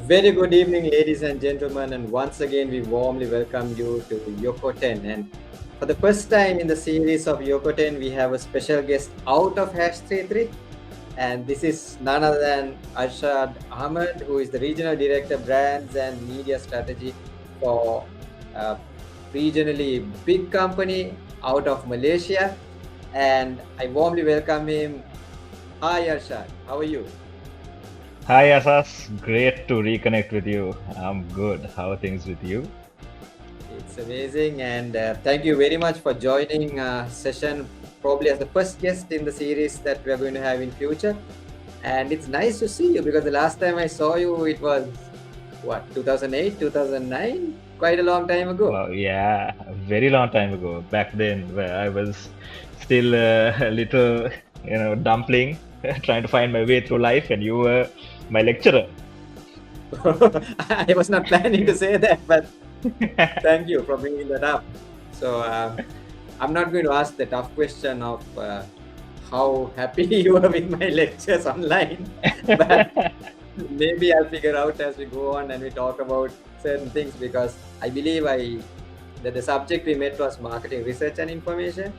very good evening, ladies and gentlemen, and once again we warmly welcome you to Yokoten. And for the first time in the series of Yokoten, we have a special guest out of Hash 33, and this is none other than Arshad Ahamed, who is the Regional Director Brands and Media Strategy for a regionally big company out of Malaysia. And I warmly welcome him. Hi Arshad, how are you? Hi Asas, great to reconnect with you. I'm good. How are things with you? It's amazing, and thank you very much for joining session probably as the first guest in the series that we are going to have in future. And it's nice to see you because the last time I saw you, it was what 2008, 2009, quite a long time ago. Well, yeah, a very long time ago. Back then, where I was still a little, dumpling, trying to find my way through life, and you were my lecturer. I was not planning to say that, but thank you for bringing that up. So I'm not going to ask the tough question of how happy you are with my lectures online, but maybe I'll figure out as we go on and we talk about certain things because I believe that the subject we met was marketing research and information.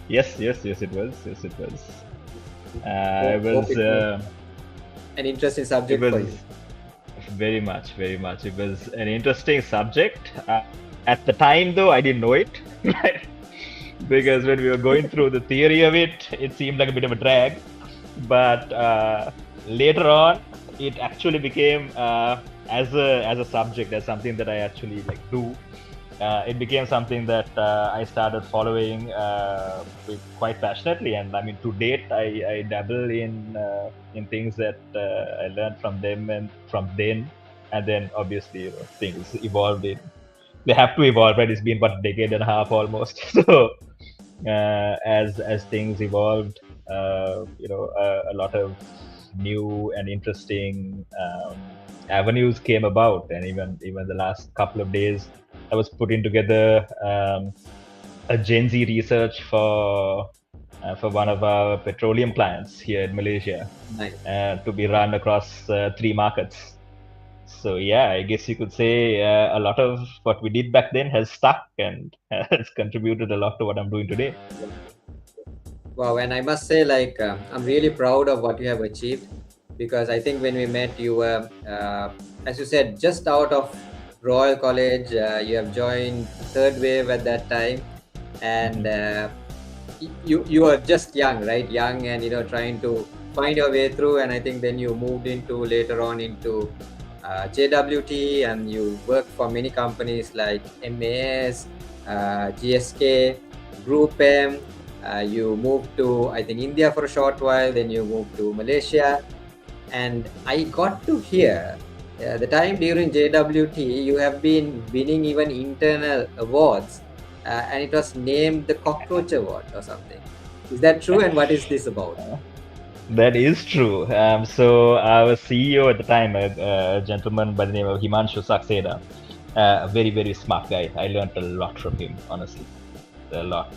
Yes, it was. Yes, it was. It Hope was. it was an interesting It subject for was you. very much, very much. It was an interesting subject. At the time, though, I didn't know it, right? Because when we were going through the theory of it, it seemed like a bit of a drag. But later on, it actually became as a subject, as something that I actually like do. It became something that I started following with quite passionately, and I mean, to date, I dabble in things that I learned from them and from then, and then obviously things evolved in. They have to evolve, right? It's been what, a decade and a half almost. So as things evolved, a lot of new and interesting avenues came about, and even the last couple of days, I was putting together a Gen Z research for one of our petroleum clients here in Malaysia, Nice. to be run across 3 markets. So yeah, I guess you could say a lot of what we did back then has stuck and has contributed a lot to what I'm doing today. Wow, and I must say, like, I'm really proud of what you have achieved because I think when we met, you were, as you said, just out of Royal College. You have joined Third Wave at that time, and you were just young, right? Young, and trying to find your way through. And I think then you moved into later on into JWT, and you worked for many companies like MAS, GSK, Group M. You moved to, I think, India for a short while, then you moved to Malaysia. And I got to hear the time during JWT, you have been winning even internal awards, and it was named the Cockroach Award or something. Is that true? And what is this about? That is true. So our CEO at the time, a gentleman by the name of Himanshu Saxena, a very, very smart guy. I learned a lot from him, honestly, a lot.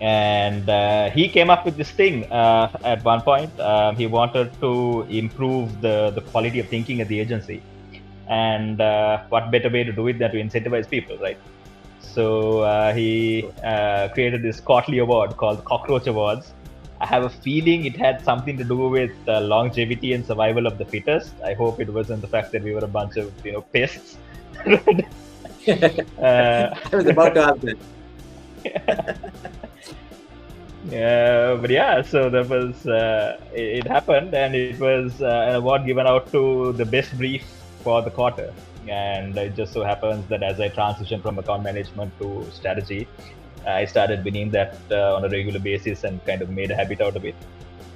And he came up with this thing at one point. He wanted to improve the quality of thinking at the agency. And what better way to do it than to incentivize people, right? So he created this quarterly award called Cockroach Awards. I have a feeling it had something to do with longevity and survival of the fittest. I hope it wasn't the fact that we were a bunch of pests. I was about to ask that. But yeah, so that was it happened, and it was an award given out to the best brief for the quarter. And it just so happens that as I transitioned from account management to strategy, I started winning that on a regular basis and kind of made a habit out of it,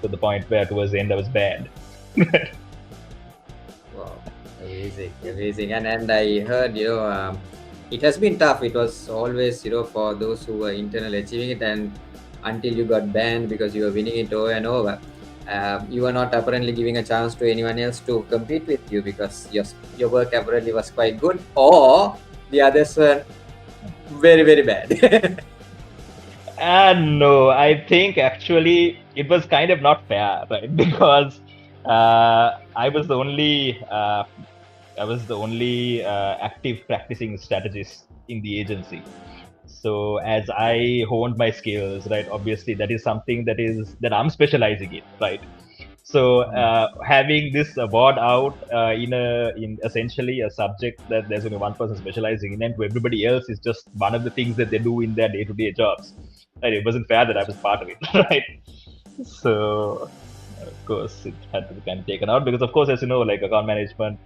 to the point where towards the end I was banned. Wow, amazing. And I heard, it has been tough. It was always, for those who were internal achieving it, and until you got banned because you were winning it over and over. You were not apparently giving a chance to anyone else to compete with you because your work apparently was quite good, or the others were very, very bad. No, I think actually it was kind of not fair, right? Because I was the only active practicing strategist in the agency. So as I honed my skills, right, obviously that is something that I'm specializing in, right? So having this award out in essentially a subject that there's only one person specializing in, and to everybody else is just one of the things that they do in their day-to-day jobs. Right? It wasn't fair that I was part of it, right? So of course it had to be kind of taken out because, of course, as you know, like account management,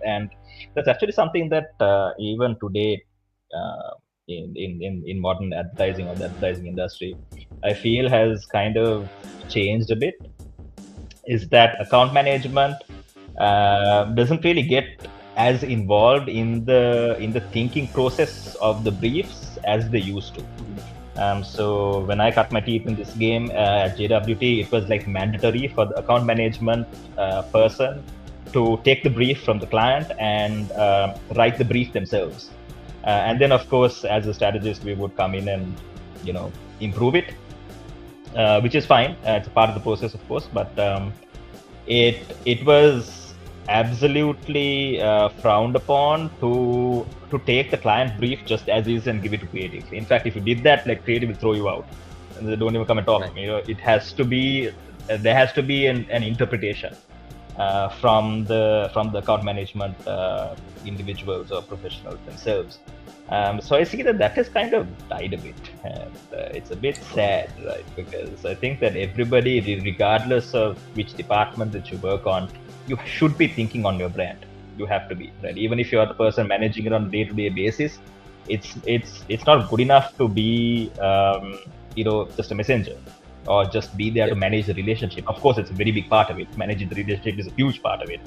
and that's actually something that even today. In modern advertising or the advertising industry, I feel has kind of changed a bit, is that account management doesn't really get as involved in the thinking process of the briefs as they used to. So when I cut my teeth in this game at JWT, it was like mandatory for the account management person to take the brief from the client and write the brief themselves. And then, of course, as a strategist, we would come in and improve it, which is fine. It's a part of the process, of course, but it was absolutely frowned upon to take the client brief just as is and give it to creative. In fact, if you did that, like, creative will throw you out and they don't even come and talk. Right. It has to be there has to be an interpretation from the account management individuals or professionals themselves. So I see that has kind of died a bit, and it's a bit sad, right? Because I think that everybody, regardless of which department that you work on, you should be thinking on your brand. You have to be, right? Even if you are the person managing it on a day-to-day basis, it's not good enough to be just a messenger or just be there to manage the relationship. Of course, it's a very big part of it. Managing the relationship is a huge part of it.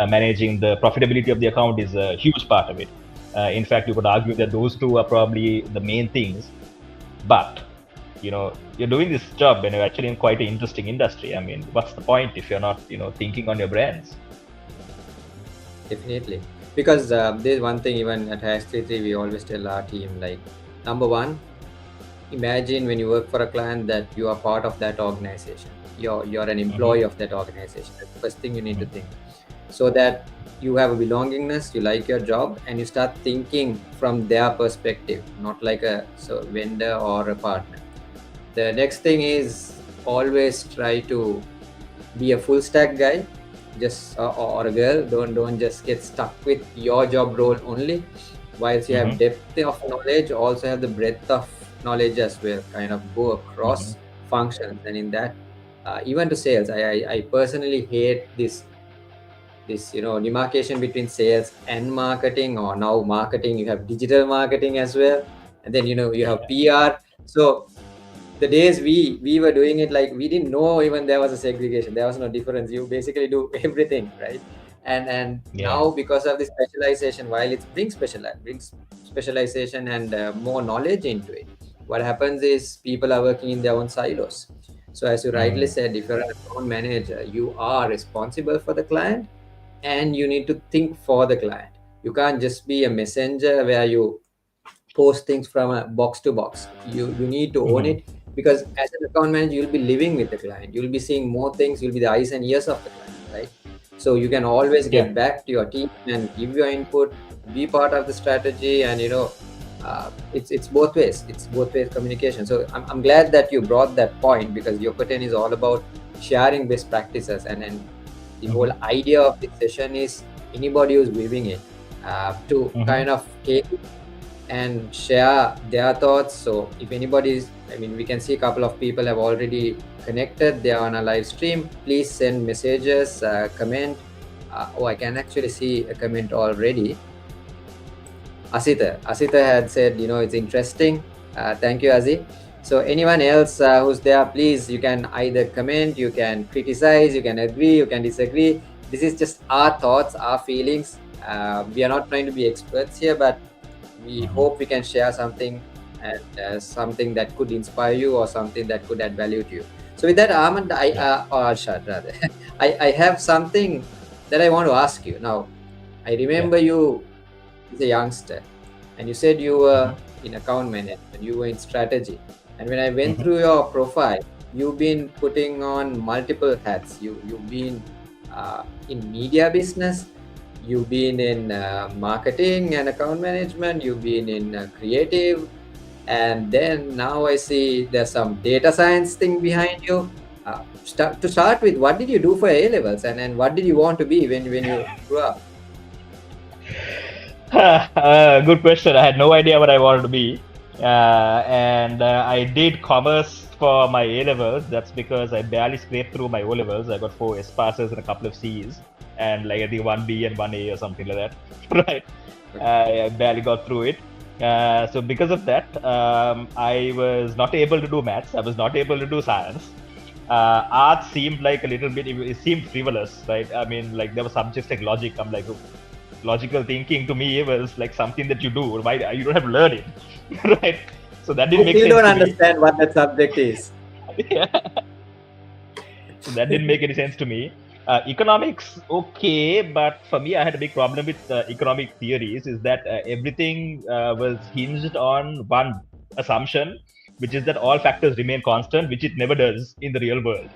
Managing the profitability of the account is a huge part of it. In fact, you could argue that those two are probably the main things. But you're doing this job and you're actually in quite an interesting industry. I mean, what's the point if you're not thinking on your brands? Definitely, because there's one thing even at Hash33 we always tell our team, like, number one, imagine when you work for a client that you are part of that organization. You're an employee of that organization. That's the first thing you need to think, so that you have a belongingness, you like your job, and you start thinking from their perspective, not like a vendor or a partner. The next thing is always try to be a full stack guy, just or a girl. Don't just get stuck with your job role only. Whilst you have depth of knowledge, also have the breadth of knowledge as well. Kind of go across functions, and in that, even to sales, I personally hate this demarcation between sales and marketing, or now marketing, you have digital marketing as well, and then you have PR. So the days we were doing it, like, we didn't know even there was a segregation, there was no difference, you basically do everything, right? And now, because of the specialization, while it brings specialization and more knowledge into it, what happens is people are working in their own silos. So as you rightly said, if you're an account manager, you are responsible for the client, and you need to think for the client. You can't just be a messenger where you post things from a box to box. You need to own it, because as an account manager, you'll be living with the client. You'll be seeing more things. You'll be the eyes and ears of the client, right? So you can always get back to your team and give your input, be part of the strategy, and it's both ways. It's both ways communication. So I'm glad that you brought that point, because Yokoten is all about sharing best practices, and the whole idea of this session is anybody who's viewing it to kind of take it and share their thoughts. So if anybody's, we can see a couple of people have already connected, they are on a live stream. Please send messages, comment. I can actually see a comment already. Asita had said, it's interesting. Thank you, Azi. So anyone else who's there, please, you can either comment, you can criticize, you can agree, you can disagree. This is just our thoughts, our feelings. We are not trying to be experts here, but we hope we can share something, and something that could inspire you, or something that could add value to you. So with that, Ahamed, or Arshad rather, I have something that I want to ask you. Now, I remember you as a youngster, and you said you were in account management, you were in strategy. And when I went through your profile, you've been putting on multiple hats. You've been in media business, you've been in marketing and account management, you've been in creative, and then now I see there's some data science thing behind you. To start with, what did you do for A levels, and what did you want to be when you grew up? Good question. I had no idea what I wanted to be. And I did commerce for my A levels. That's because I barely scraped through my O levels. I got 4 S passes and a couple of C's, and like I think 1B and 1A or something like that. Right. I barely got through it. So because of that, I was not able to do maths. I was not able to do science. Art seemed like a little bit, it seemed frivolous, right? I mean, like there were subjects like logic. I'm like, logical thinking to me was like something that you do. Why you don't have to learn it, right? So that didn't I make still sense don't to me. understand what that subject is. Yeah. So that didn't make any sense to me. Economics, okay, but for me, I had a big problem with economic theories. Is that everything was hinged on one assumption, which is that all factors remain constant, which it never does in the real world.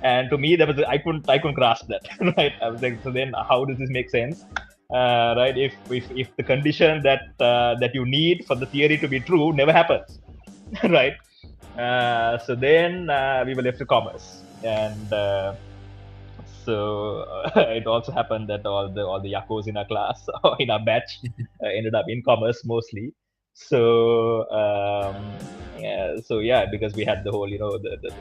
And to me, I couldn't grasp that. Right? I was like, so then how does this make sense? Right? If the condition that you need for the theory to be true never happens, right? So then we were left to commerce, and so it also happened that all the yakos in our class or in our batch ended up in commerce mostly. So yeah, because we had the whole the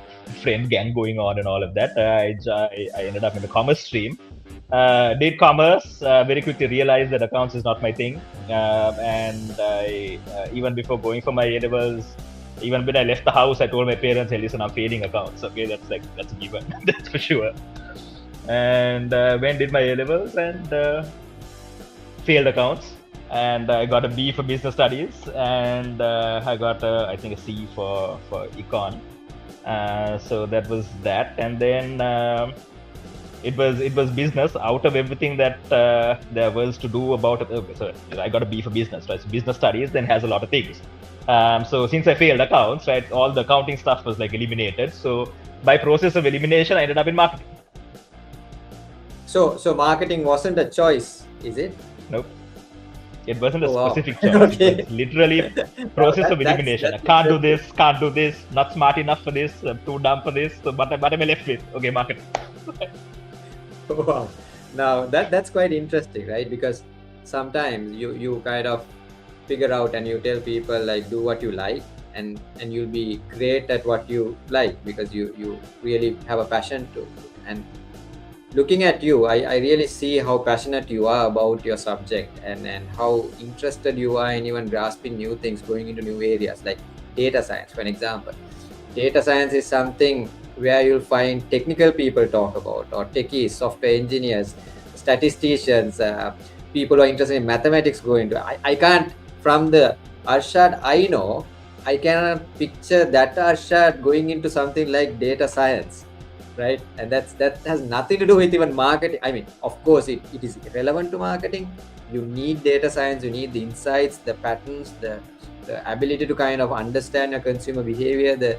friend gang going on and all of that, I ended up in the commerce stream. Did commerce, very quickly realized that accounts is not my thing, and I even before going for my A levels, even when I left the house, I told my parents, "Hey, listen, I'm failing accounts." Okay, that's a given, that's for sure. And went did my A levels and failed accounts, and I got a B for business studies, and I got I think a C for econ. So that was that, and then it was business out of everything that there was to do about it. So I got a B for business, right? So business studies then has a lot of things. So since I failed accounts, right, all the accounting stuff was like eliminated. So by process of elimination, I ended up in marketing. So marketing wasn't a choice, is it? Nope. It wasn't a Oh, wow. specific choice. Okay. It was literally process of elimination. That's I can't do interesting. this, can't do this, not smart enough for this, I'm too dumb for this. So what am I left with? Okay, marketing. Wow. Now that's quite interesting, right? Because sometimes you kind of figure out and you tell people like do what you like, and you'll be great at what you like because you really have a passion to. And looking at you, I really see how passionate you are about your subject, and how interested you are in even grasping new things, going into new areas like data science, for an example. Data science is something where you'll find technical people talk about, or techies, software engineers, statisticians, people who are interested in mathematics go into. I can't, from the Arshad I know, I cannot picture that Arshad going into something like data science, right? And that has nothing to do with even marketing. I mean, of course it is relevant to marketing. You need data science, you need the insights, the patterns, the ability to kind of understand your consumer behavior, the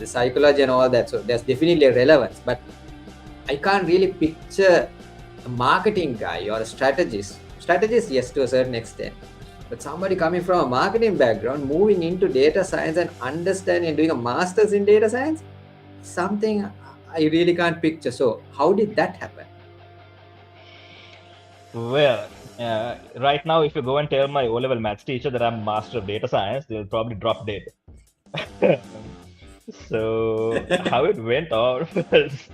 psychology and all that. So there's definitely a relevance, but I can't really picture a marketing guy or a strategist, yes, to a certain extent, but somebody coming from a marketing background moving into data science and understanding and doing a master's in data science, something I really can't picture. So how did that happen? Well, right now, if you go and tell my O-level maths teacher that I'm master of data science, they'll probably drop dead. So how it went on was,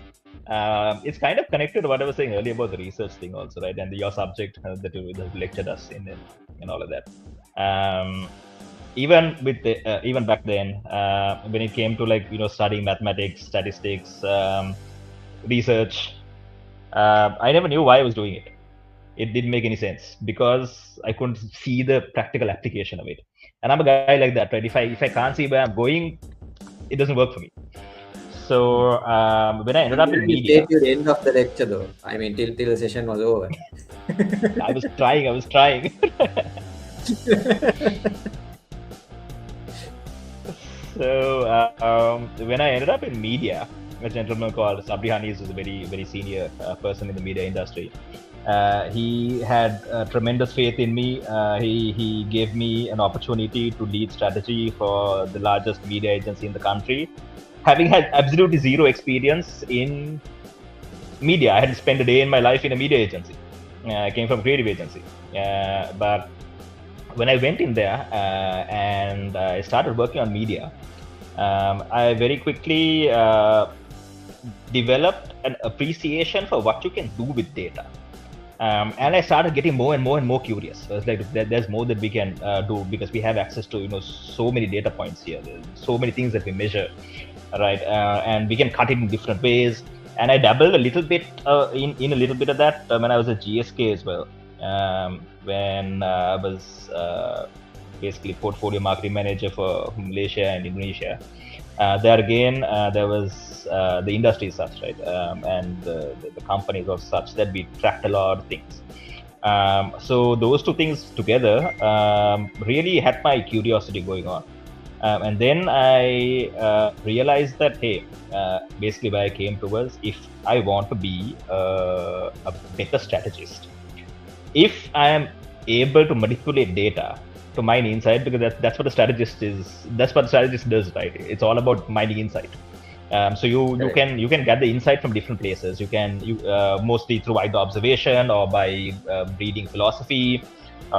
it's kind of connected to what I was saying earlier about the research thing also, right? And your subject that you lectured us in and all of that. Even with even back then, when it came to like studying mathematics, statistics, research, I never knew why I was doing it. It didn't make any sense because I couldn't see the practical application of it. And I'm a guy like that, right? If I can't see where I'm going, it doesn't work for me. So when I ended up in You media, stayed to the end of the lecture though. I mean, till the session was over. I was trying. So when I ended up in media, a gentleman called Sabri Hanis, who's a very, very senior person in the media industry. He had tremendous faith in me. He gave me an opportunity to lead strategy for the largest media agency in the country, having had absolutely zero experience in media. I had spent a day in my life in a media agency. I came from a creative agency, but when I went in there and I started working on media, I very quickly developed an appreciation for what you can do with data. And I started getting more and more and more curious. I was like, there's more that we can do, because we have access to so many data points here. There's so many things that we measure, right? And we can cut it in different ways. And I dabbled a little bit in a little bit of that when I was at GSK as well. When I was basically portfolio marketing manager for Malaysia and Indonesia. There again, there was the industry is such, right? And the companies are such that we tracked a lot of things. So those two things together really had my curiosity going on. And then I realized that, hey, basically where I came to was, if I want to be a better strategist, if I am able to manipulate data to mine insight, because that's what a strategist is. That's what a strategist does, right? It's all about mining insight. So you can gather insight from different places. You can mostly through either observation or by reading philosophy,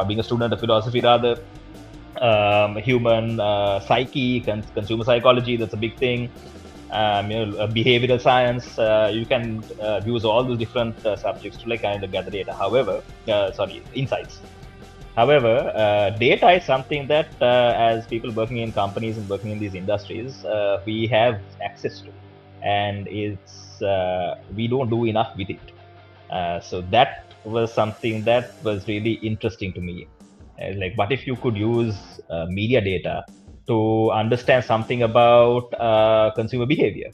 being a student of philosophy rather. Human psyche, consumer psychology, that's a big thing. Behavioral science. You can use all those different subjects to kind of gather data. However, insights. However, data is something that, as people working in companies and working in these industries, we have access to, and it's we don't do enough with it. So that was something that was really interesting to me. Like, what if you could use media data to understand something about consumer behavior?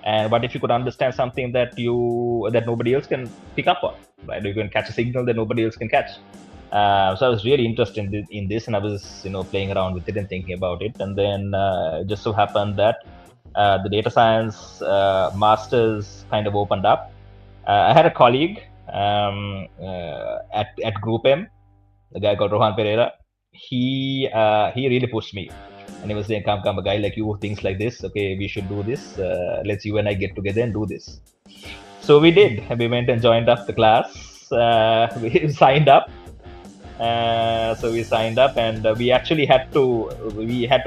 And what if you could understand something that nobody else can pick up on, right? You can catch a signal that nobody else can catch. So I was really interested in this, and I was playing around with it and thinking about it. And then it just so happened that the data science masters kind of opened up. I had a colleague at Group M, the guy called Rohan Pereira. He really pushed me, and he was saying, "Come, a guy like you thinks like this. Okay, we should do this. Let's you and I get together and do this." So we did. We went and joined up the class. We signed up. So we signed up, and we actually had to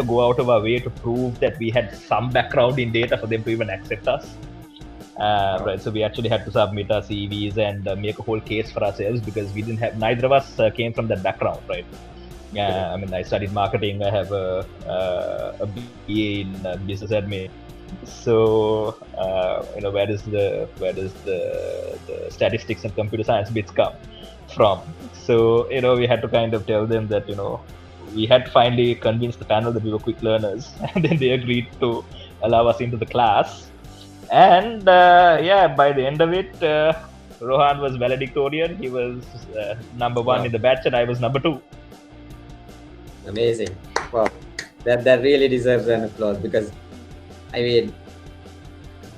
go out of our way to prove that we had some background in data for them to even accept us. Right, so we actually had to submit our CVs and make a whole case for ourselves, because we didn't have, neither of us came from that background, right? I mean, I studied marketing. I have a BA in business admin. So where does the statistics and computer science bits come from? So we had to kind of tell them that we had to finally convince the panel that we were quick learners, and then they agreed to allow us into the class. And by the end of it, Rohan was valedictorian. He was number one in the batch, and I was number 2. Amazing! Wow, that really deserves an applause, because I mean,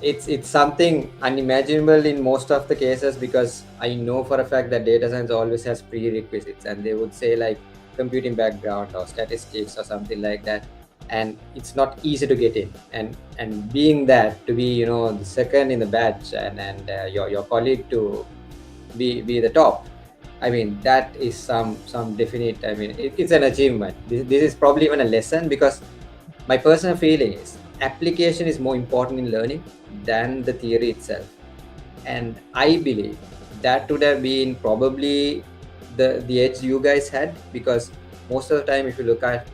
it's something unimaginable in most of the cases, because I know for a fact that data science always has prerequisites, and they would say like computing background or statistics or something like that, and it's not easy to get in. And being that to be the second in the batch, and your colleague to be the top, I mean, that is some definite, I mean, it's an achievement. This is probably even a lesson, because my personal feeling is application is more important in learning than the theory itself. And I believe that would have been probably the edge you guys had, because most of the time, if you look at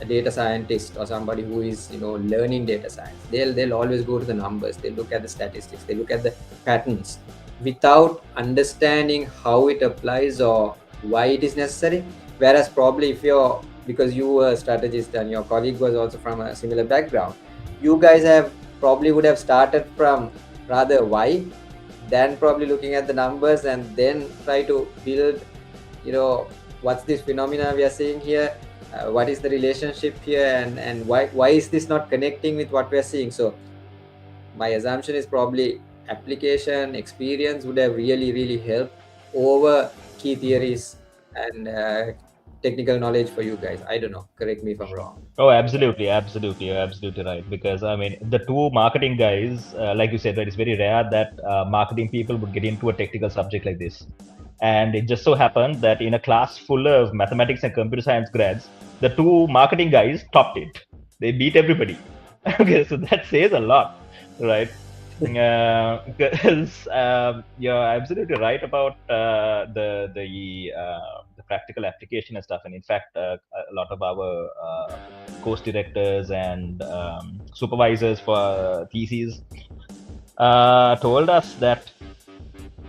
a data scientist or somebody who is learning data science, they'll always go to the numbers, they look at the statistics, they look at the patterns, without understanding how it applies or why it is necessary. Whereas probably because you were a strategist and your colleague was also from a similar background, you guys probably would have started from rather why, than probably looking at the numbers, and then try to build what's this phenomena we are seeing here, what is the relationship here, and why is this not connecting with what we are seeing. So my assumption is probably application experience would have really helped over key theories and technical knowledge for you guys. I don't know, correct me if I'm wrong. Oh, absolutely, absolutely, you're absolutely right. Because I mean, the two marketing guys, like you said, that it's very rare that marketing people would get into a technical subject like this. And it just so happened that in a class full of mathematics and computer science grads, the two marketing guys topped it. They beat everybody. Okay, so that says a lot, right? Because you're absolutely right about the practical application and stuff. And in fact, a lot of our course directors and supervisors for theses told us that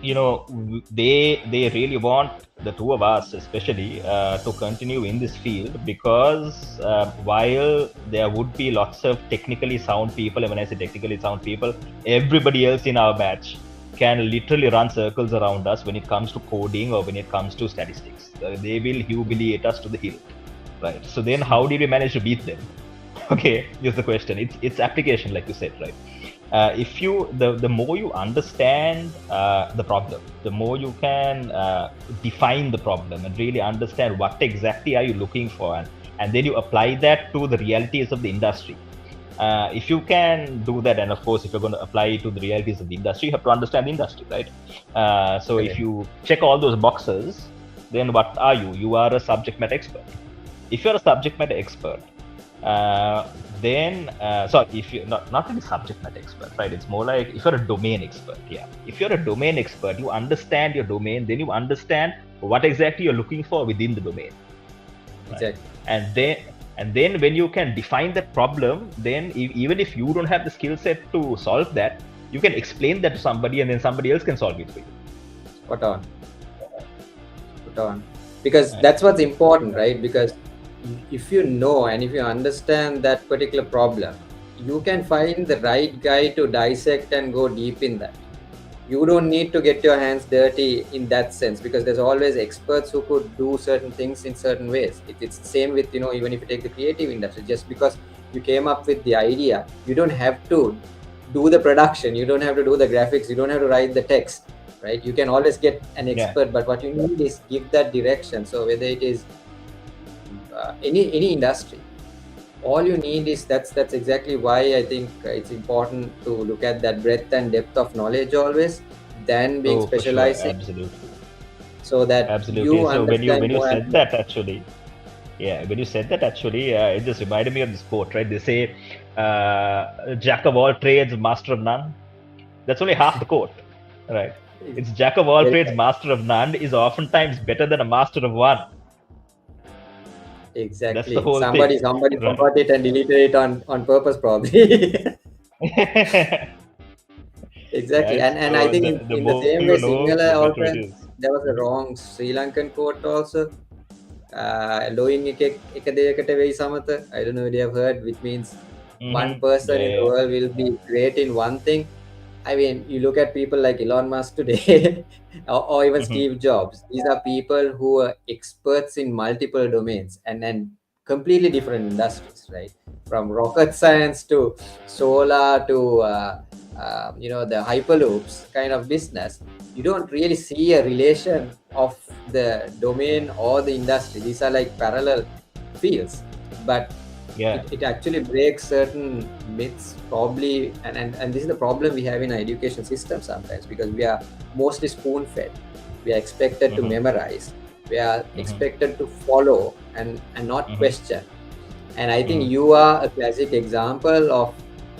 they really want the two of us especially to continue in this field, because while there would be lots of technically sound people, and when I say technically sound people, everybody else in our batch can literally run circles around us when it comes to coding or when it comes to statistics. They will humiliate us to the hill, right? So then how did we manage to beat them? Okay, here's the question. It's application, like you said, right? If you the more you understand the problem, the more you can define the problem and really understand what exactly are you looking for, and then you apply that to the realities of the industry. If you can do that, and of course, if you're going to apply it to the realities of the industry, you have to understand the industry, right? So if you check all those boxes, then what are you? You are a subject matter expert. If you're a subject matter expert, then so if you're not really subject matter expert, right? It's more like if you're a domain expert. Yeah, if you're a domain expert, you understand your domain, then you understand what exactly you're looking for within the domain, right? Exactly. And then when you can define that problem, then even if you don't have the skill set to solve that, you can explain that to somebody, and then somebody else can solve it for you. Spot on. Because that's what's important, right? Because if you know and if you understand that particular problem, you can find the right guy to dissect and go deep in that. You don't need to get your hands dirty in that sense, because there's always experts who could do certain things in certain ways. It's the same with, even if you take the creative industry, just because you came up with the idea, you don't have to do the production, you don't have to do the graphics, you don't have to write the text, right? You can always get an expert, but what you need is give that direction. So whether it is any industry, all you need is that's exactly why I think it's important to look at that breadth and depth of knowledge always, than being specialized. Sure. Absolutely. So that absolutely. So when you said that, actually, it just reminded me of this quote, right? They say, "Jack of all trades, master of none." That's only half the quote, right? It's Jack of all trades, master of none is oftentimes better than a master of one. Exactly. That's the whole somebody thing. forgot it and deleted it on purpose, probably. Exactly. Yes, and so I think in the same way, similar also, there was a wrong Sri Lankan quote also. Loing එක දෙයකට වෙයි සමත. I don't know if you have heard, which means one person in the world will be great in one thing. I mean, you look at people like Elon Musk today, or even Steve Jobs. These are people who are experts in multiple domains and completely different industries, right? From rocket science to solar to the hyperloops kind of business. You don't really see a relation of the domain or the industry. These are like parallel fields, but it actually breaks certain myths, probably, and this is the problem we have in our education system sometimes, because we are mostly spoon-fed. We are expected to memorize, we are expected to follow and not question. And I think you are a classic example of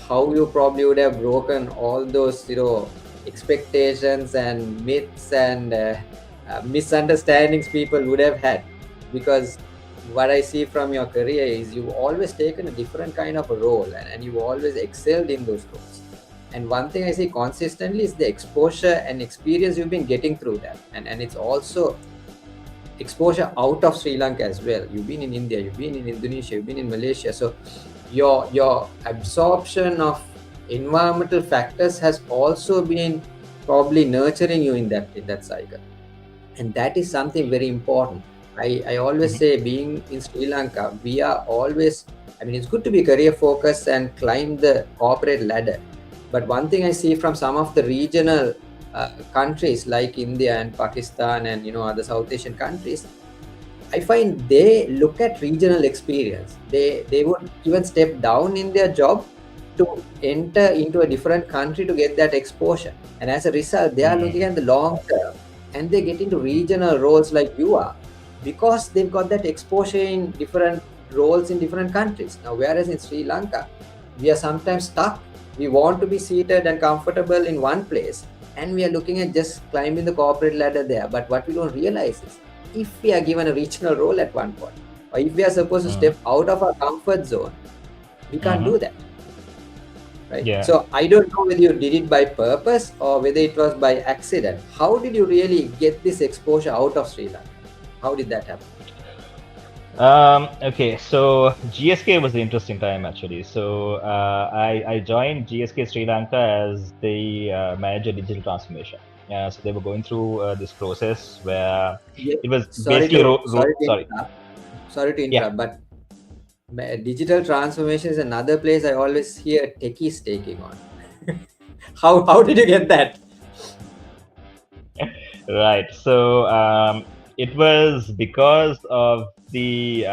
how you probably would have broken all those expectations and myths and misunderstandings people would have had. Because what I see from your career is you've always taken a different kind of a role, and you've always excelled in those roles. And one thing I see consistently is the exposure and experience you've been getting through that. And it's also exposure out of Sri Lanka as well. You've been in India, you've been in Indonesia, you've been in Malaysia. So your absorption of environmental factors has also been probably nurturing you in that cycle. And that is something very important. I always say, being in Sri Lanka, we are always, I mean, it's good to be career focused and climb the corporate ladder, But one thing I see from some of the regional countries like India and Pakistan and other South Asian countries, I find they look at regional experience. They would even step down in their job to enter into a different country to get that exposure. And as a result, they are looking at the long term and they get into regional roles like you are because they've got that exposure in different roles in different countries. Now, whereas in Sri Lanka, we are sometimes stuck. We want to be seated and comfortable in one place, and we are looking at just climbing the corporate ladder there. But what we don't realize is if we are given a regional role at one point, or if we are supposed to Mm. step out of our comfort zone, we can't Mm-hmm. do that, right? Yeah. So I don't know whether you did it by purpose or whether it was by accident. How did you really get this exposure out of Sri Lanka? How did that happen? Okay, so GSK was the interesting time actually. So I joined GSK Sri Lanka as the manager digital transformation. So they were going through this process where Yeah, it was sorry basically to sorry to sorry. interrupt. Sorry to Yeah. interrupt, but digital transformation is another place I always hear techies taking on. How did you get that? Right. So it was because of the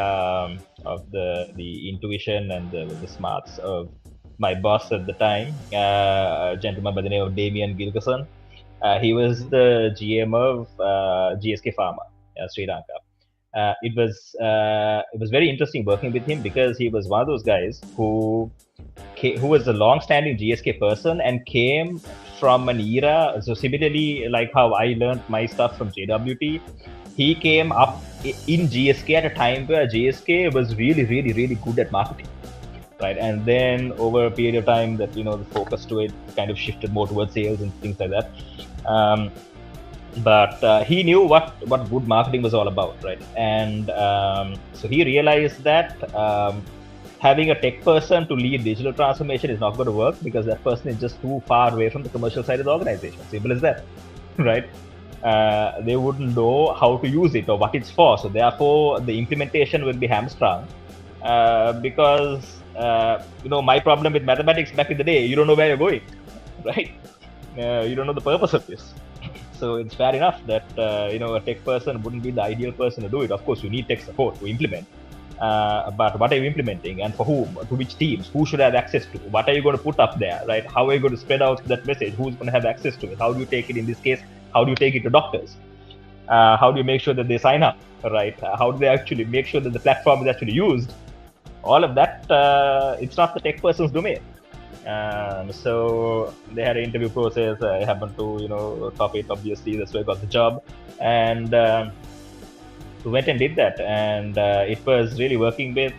intuition and the smarts of my boss at the time, a gentleman by the name of Damien Gilgason. He was Mhm. the GM of GSK Pharma, Sri Lanka. It was very interesting working with him because he was one of those guys who was a long-standing GSK person and came from an era. So similarly, like how I learned my stuff from JWT, he came up in GSK at a time where GSK was really, really, really good at marketing, right? And then over a period of time, that the focus to it kind of shifted more towards sales and things like that. But he knew what good marketing was all about, right? And so he realized that having a tech person to lead digital transformation is not going to work because that person is just too far away from the commercial side of the organization. Simple as that, right? They wouldn't know how to use it or what it's for. So therefore, the implementation will be hamstrung because my problem with mathematics back in the day, you don't know where you're going, right? You don't know the purpose of this. So it's fair enough that a tech person wouldn't be the ideal person to do it. Of course, you need tech support to implement. But what are you implementing and for whom? To which teams? Who should have access to? What are you going to put up there, right? How are you going to spread out that message? Who's going to have access to it? How do you take it in this case? How do you take it to doctors? How do you make sure that they sign up, right? How do they actually make sure that the platform is actually used? All of that, it's not the tech person's domain. So they had an interview process. I happened to, top it. Obviously, that's where I got the job, and went and did that. And it was really working with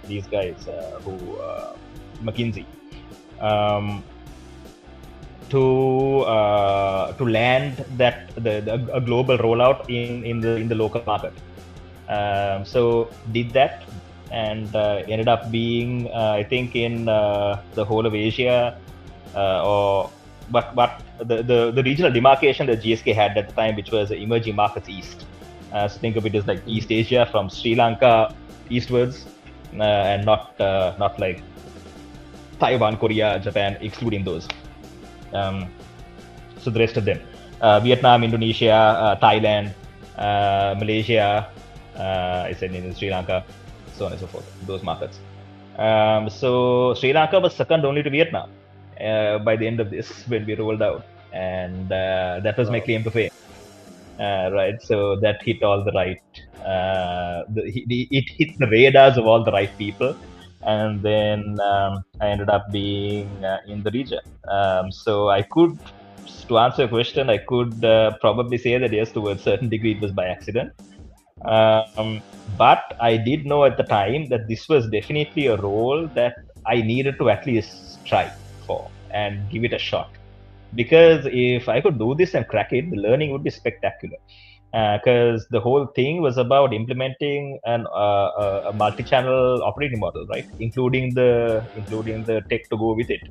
these guys who McKinsey um, to land that a global rollout in the local market. So did that and ended up being I think in the whole of Asia or but the regional demarcation that GSK had at the time, which was emerging markets east. So think of it as like East Asia from Sri Lanka eastwards, and not like Taiwan, Korea, Japan, excluding those. So the rest of them, Vietnam, Indonesia, Thailand, Malaysia, I said in Sri Lanka, so on and so forth, those markets. So Sri Lanka was second only to Vietnam by the end of this when we rolled out, and that was my claim to fame. Right, so that hit all the right. It hit the radars of all the right people, and then I ended up being in the region. So I could, to answer your question, I could probably say that yes, to a certain degree, it was by accident. But I did know at the time that this was definitely a role that I needed to at least try for and give it a shot. Because if I could do this and crack it, the learning would be spectacular. Because the whole thing was about implementing a multi-channel operating model, right? Including the tech to go with it.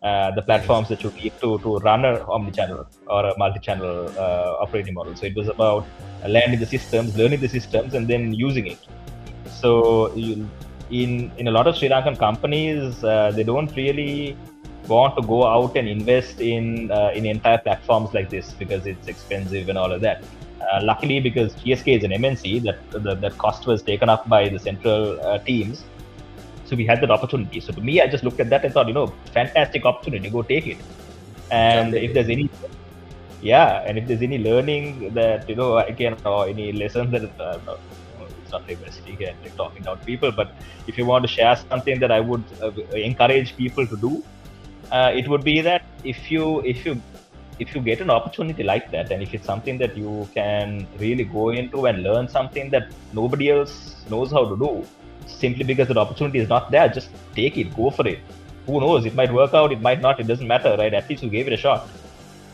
The platforms that you need to run an omni-channel or a multi-channel operating model. So it was about landing the systems, learning the systems, and then using it. So in a lot of Sri Lankan companies, they don't really want to go out and invest in entire platforms like this because it's expensive and all of that. Luckily, because GSK is an MNC, that cost was taken up by the central teams, so we had that opportunity. So to me, I just looked at that and thought, fantastic opportunity, go take it. And if there's any, and if there's any learning that I can, or any lessons that it's not university here, like talking down to people, but if you want to share something that I would encourage people to do, it would be that if you get an opportunity like that, and if it's something that you can really go into and learn something that nobody else knows how to do, simply because that opportunity is not there, just take it, go for it. Who knows, it might work out, it might not, it doesn't matter, right? At least you gave it a shot.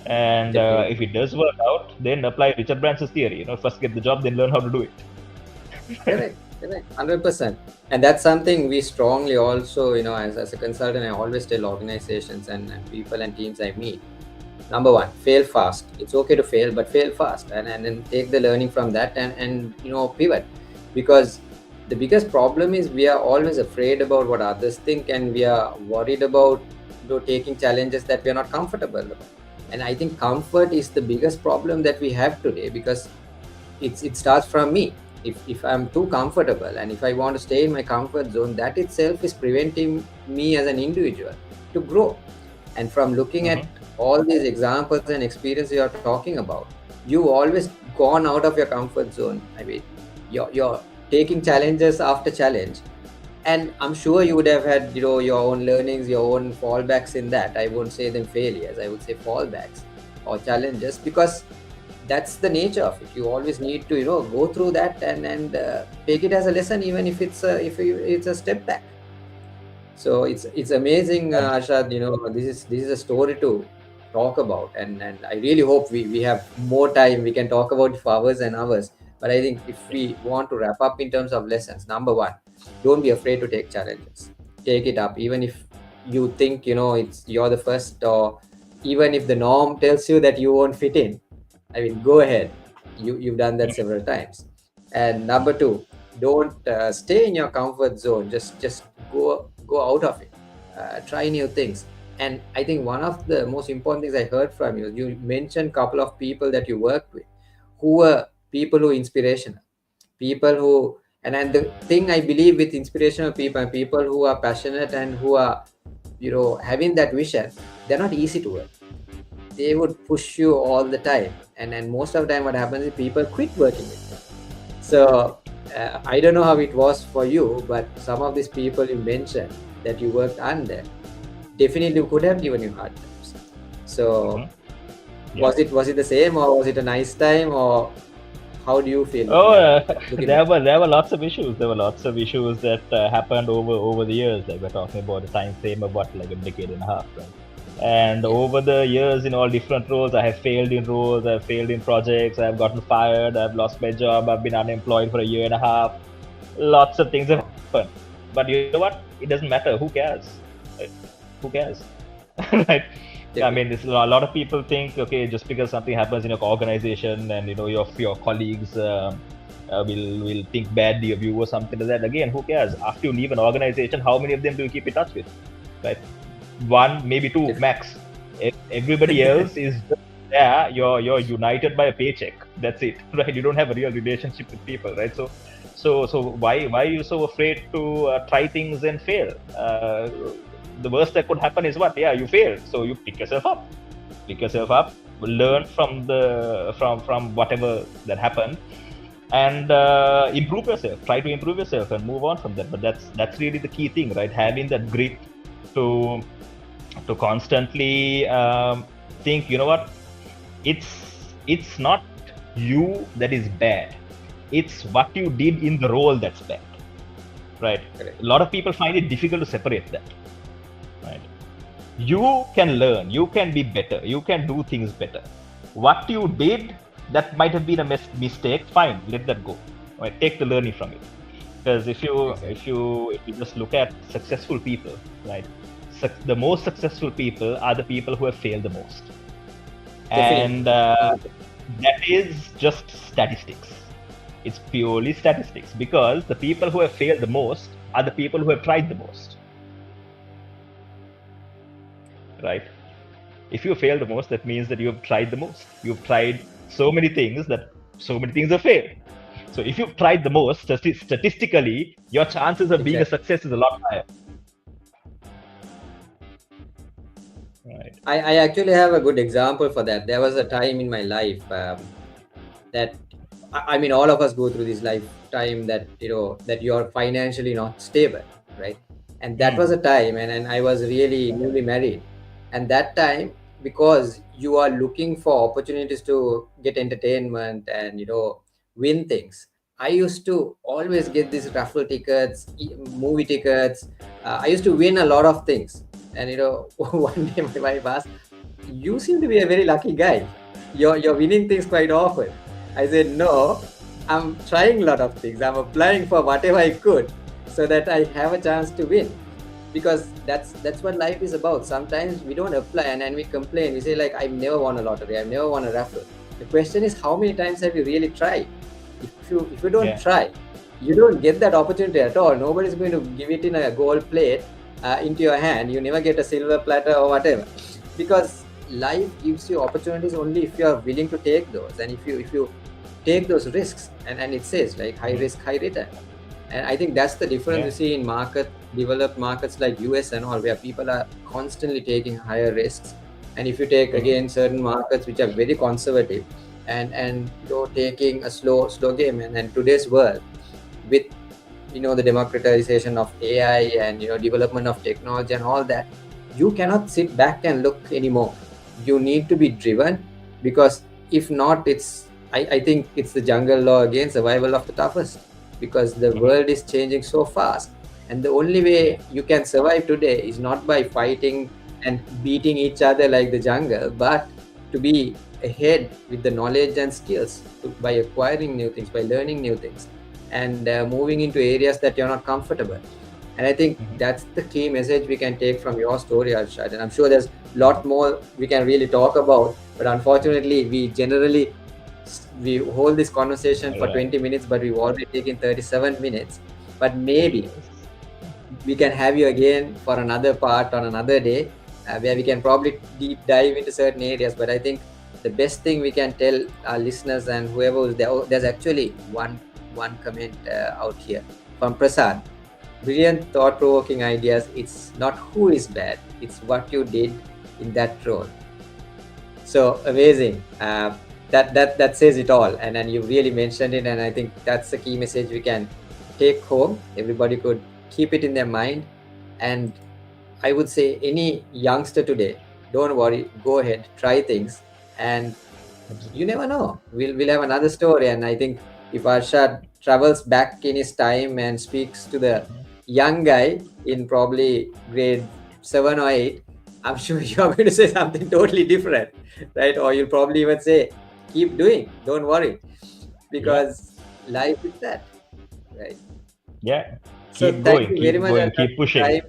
And if it does work out, then apply Richard Branson's theory. First get the job, then learn how to do it. Correct, 100%. And that's something we strongly also, as a consultant, I always tell organizations and people and teams I meet. Number one, fail fast. It's okay to fail, but fail fast, and then take the learning from that and pivot. Because the biggest problem is we are always afraid about what others think, and we are worried about taking challenges that we are not comfortable about. And I think comfort is the biggest problem that we have today, because it starts from me. If I'm too comfortable and if I want to stay in my comfort zone, that itself is preventing me as an individual to grow. And from looking at all these examples and experiences you are talking about, you always gone out of your comfort zone. I mean, you're taking challenges after challenge, and I'm sure you would have had your own learnings, your own fallbacks in that. I won't say them failures, I would say fallbacks or challenges, because that's the nature of it. You always need to go through that and take it as a lesson, even if it's a step back. So it's amazing, Arshad. This is a story to talk about, and I really hope we have more time. We can talk about it for hours and hours. But I think if we want to wrap up in terms of lessons, number one, don't be afraid to take challenges. Take it up, even if you think you're the first, or even if the norm tells you that you won't fit in. I mean, go ahead. You've done that several times. And number two, don't stay in your comfort zone. Just go out of it. Try new things. And I think one of the most important things I heard from you, you mentioned a couple of people that you worked with, who were people who are inspirational, people who, and the thing I believe with inspirational people and people who are passionate and who are having that vision, they're not easy to work. They would push you all the time, and most of the time what happens is people quit working with them. So I don't know how it was for you, but some of these people you mentioned that you worked under definitely could have given you hard times. So was it the same, or was it a nice time, or how do you feel? There were lots of issues. There were lots of issues that happened over the years. Like we're talking about a time frame of like a decade and a half, right? And over the years, in all different roles, I have failed in roles, I've failed in projects, I've gotten fired, I've lost my job, I've been unemployed for a year and a half. Lots of things have happened. But you know what? It doesn't matter. Who cares? Right? Who cares? Right? I mean, a lot of people think, okay, just because something happens in your organization and your colleagues will think badly of you or something like that. Again, who cares? After you leave an organization, how many of them do you keep in touch with? Right? One, maybe two max. Everybody else is just there. You're united by a paycheck. That's it, right? You don't have a real relationship with people, right? So why are you so afraid to try things and fail? The worst that could happen is what? Yeah, you failed. So you pick yourself up, learn from whatever that happened, and improve yourself. Try to improve yourself and move on from that. But that's really the key thing, right? Having that grit to constantly think, you know what, it's not you that is bad, it's what you did in the role that's bad, right? Correct. A lot of people find it difficult to separate that, right? You can learn, you can be better, you can do things better. What you did that might have been a mistake, fine, let that go, right? Take the learning from it. Because if you just look at successful people, right, the most successful people are the people who have failed the most. And that is just statistics. It's purely statistics, because the people who have failed the most are the people who have tried the most. right? If you fail the most, that means that you have tried the most. You've tried so many things that so many things have failed. So if you've tried the most, statistically, your chances of being a Exactly. success is a lot higher. Right. I actually have a good example for that. There was a time in my life that I mean, all of us go through this lifetime that that you're financially not stable, right? And that was a Mm. time, and I was really newly married, and that time, because you are looking for opportunities to get entertainment and win things. I used to always get these raffle tickets, movie tickets. I used to win a lot of things, and one day my wife asked, "You seem to be a very lucky guy. You're winning things quite often." I said, "No, I'm trying a lot of things. I'm applying for whatever I could so that I have a chance to win." Because that's what life is about. Sometimes we don't apply, and we complain. We say like, "I've never won a lottery. I've never won a raffle." The question is, how many times have you really tried? If you don't Yeah. try, you don't get that opportunity at all. Nobody's going to give it in a gold plate into your hand. You never get a silver platter or whatever, because life gives you opportunities only if you are willing to take those, and if you take those risks, and it says like high Mhm. risk high return. And I think that's the difference Yeah. you see in developed markets like US and all, where people are constantly taking higher risks. And if you take Mhm. again certain markets which are very conservative, and you're taking a slow game, and today's world, with the democratization of AI and development of technology and all that, you cannot sit back and look anymore. You need to be driven, because if not, I think it's the jungle law again, survival of the toughest, because the Mhm. world is changing so fast, and the only way Yeah. you can survive today is not by fighting and beating each other like the jungle, but to be ahead with the knowledge and skills, by acquiring new things, by learning new things, and moving into areas that you're not comfortable. And I think Mhm. that's the key message we can take from your story, Arshad. And I'm sure there's a Mhm. lot more we can really talk about, but unfortunately, we hold this conversation All for right. 20 minutes, but we've already taken 37 minutes. But maybe Yes. we can have you again for another part on another day, where we can probably deep dive into certain areas. But I think the best thing we can tell our listeners and whoever is there, oh, there's actually one comment out here from Prasad. Brilliant, thought-provoking ideas. It's not who is bad; it's what you did in that role. So amazing. That says it all, and you really mentioned it, and I think that's the key message we can take home. Everybody could keep it in their mind, and I would say any youngster today, don't worry, go ahead, try things, and you Absolutely. never know. We'll have another story, and I think if Arshad travels back in his time and speaks to the Mhm. young guy in probably grade 7 or 8, I'm sure you're going to say something totally different, right? Or you'll probably even say, "Keep doing, don't worry," Yeah. because life is that, right? Yeah. So Keep thank going. you very Keep much, going. Arshad, Keep for your pushing. time.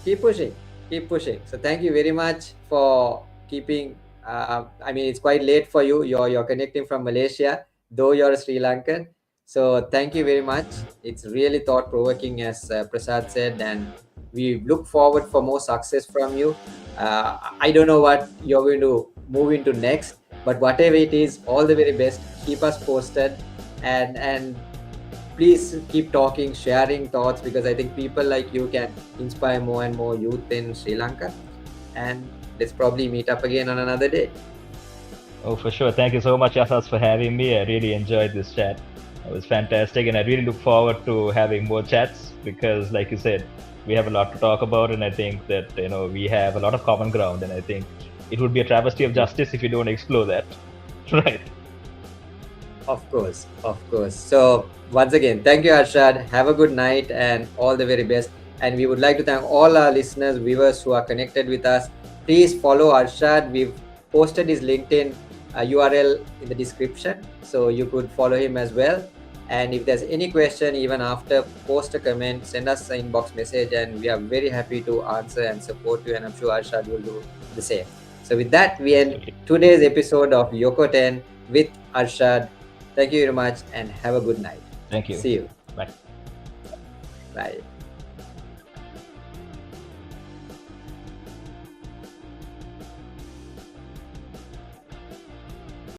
Keep pushing, so thank you very much for keeping I mean, it's quite late for you. You're connecting from Malaysia, though you're a Sri Lankan. So thank you very much. It's really thought provoking, as Prasad said, and we look forward for more success from you. I don't know what you're going to move into next, but whatever it is, all the very best. Keep us posted, and please keep talking, sharing thoughts, because I think people like you can inspire more and more youth in Sri Lanka. And let's probably meet up again on another day. Oh, for sure. Thank you so much, Asas, for having me. I really enjoyed this chat. It was fantastic, and I really look forward to having more chats because, like you said, we have a lot to talk about, and I think that we have a lot of common ground, and I think it would be a travesty of Yeah, justice if you don't explore that. Right. of course, of course. So once again, thank you, Arshad. Have a good night and all the very best. And we would like to thank all our listeners, viewers who are connected with us. Please follow Arshad. We've posted his LinkedIn URL in the description, so you could follow him as well. And if there's any question, even after, post a comment, send us an inbox message, and we are very happy to answer and support you. And I'm sure Arshad will do the same. So with that, we end Absolutely. today's episode of Yokoten with Arshad. Thank you very much and have a good night. Thank you. See you. Bye. Bye.